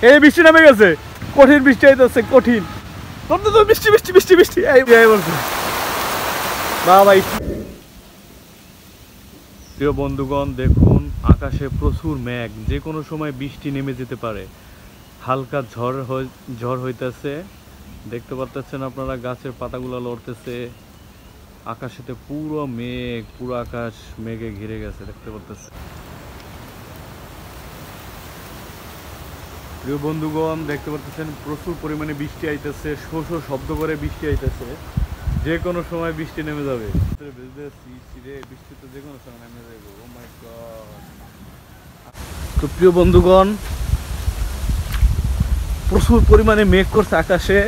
এই বৃষ্টি নামে গেছে, কঠিন বৃষ্টি হইতেছে, কঠিন। বৃষ্টি বৃষ্টি বৃষ্টি বৃষ্টি এই বলছে বাবা। প্রিয় বন্ধুগণ, দেখুন আকাশে প্রচুর মেঘ, যে কোনো সময় বৃষ্টি নেমে যেতে পারে। হালকা ঝড় হইতেছে, দেখতে পাচ্ছেন আপনারা, গাছের পাতাগুলো লড়তেছে। আকাশেতে পুরো মেঘ, পুরো আকাশ মেঘে ঘিরে গেছে, দেখতে পাচ্ছেন। প্রিয় বন্ধুগণ, দেখতে পাচ্ছেন প্রচুর পরিমাণে বৃষ্টি আইতেছে, শো শো শব্দ করে বৃষ্টি আইতেছে, যে কোনো সময় বৃষ্টি নেমে যাবে। বৃষ্টি তো যে কোনো সময় নেমে যাবে। ও মাই গড। তো প্রিয় বন্ধুগণ, প্রচুর পরিমাণে মেঘ করছে আকাশে।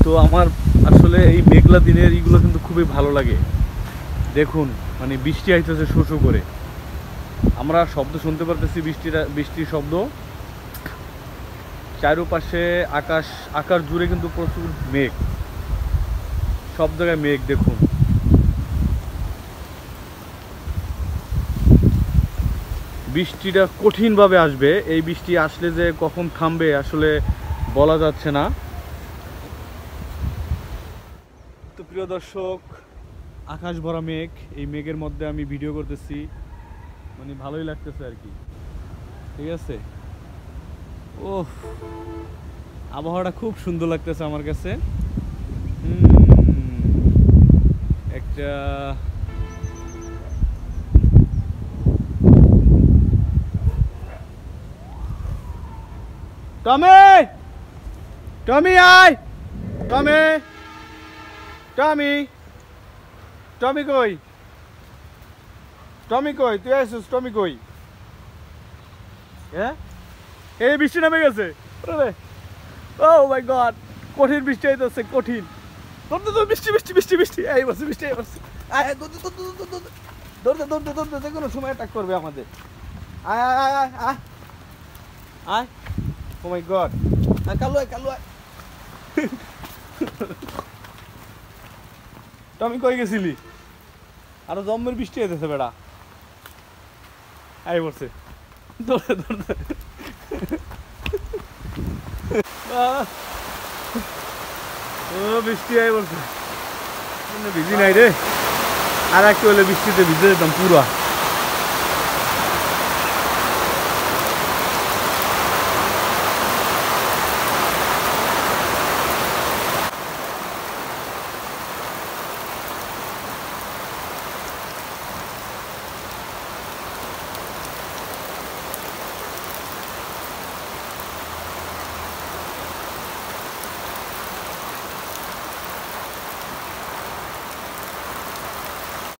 তো আমার আসলে এই মেঘলা দিনের এইগুলো কিন্তু খুবই ভালো লাগে। দেখুন মানে বৃষ্টি আইতেছে শো শো করে, আমরা শব্দ শুনতে পারতেছি, বৃষ্টির শব্দ। চারপাশে আকাশ জুড়ে কিন্তু প্রচুর মেঘ, সব জায়গায় মেঘ। দেখুন বৃষ্টিটা কঠিনভাবে আসবে, এই বৃষ্টি আসলে যে কখন থামবে আসলে বলা যাচ্ছে না। তো প্রিয় দর্শক, আকাশ ভরা মেঘ, এই মেঘের মধ্যে আমি ভিডিও করতেছি, মানে ভালোই লাগতেছে আর কি, ঠিক আছে। ও, আবহাওয়াটা খুব সুন্দর লাগতেছে আমার কাছে। একটা টমি টমি আয়, টমি টমি টমি কই, টমি কই, তুই আসছিস? টমি কই? হ্যাঁ, এই বৃষ্টি নামে গেছে। ও মাই গড, কঠিন বৃষ্টি হইতেছে, কঠিন। বৃষ্টি বৃষ্টি বৃষ্টি বৃষ্টি এই বলছে, বৃষ্টি এই বলছে। ধরতে যে কোনো সময় অ্যাটাক করবে আমাদের। আয় আয় আয় আয় আয় আয়। ও মাই গড, কালু আয়, কালু আয়। টমি কই গেছিলি? আরো জম্মের বৃষ্টি হইতেছে বেড়া, আই বলছে। ধরতে ধরতে ও বৃষ্টি আই বলছে, ভিজি নাই রে, আর একটু হলে বৃষ্টিতে ভিজে যেতাম পুরা।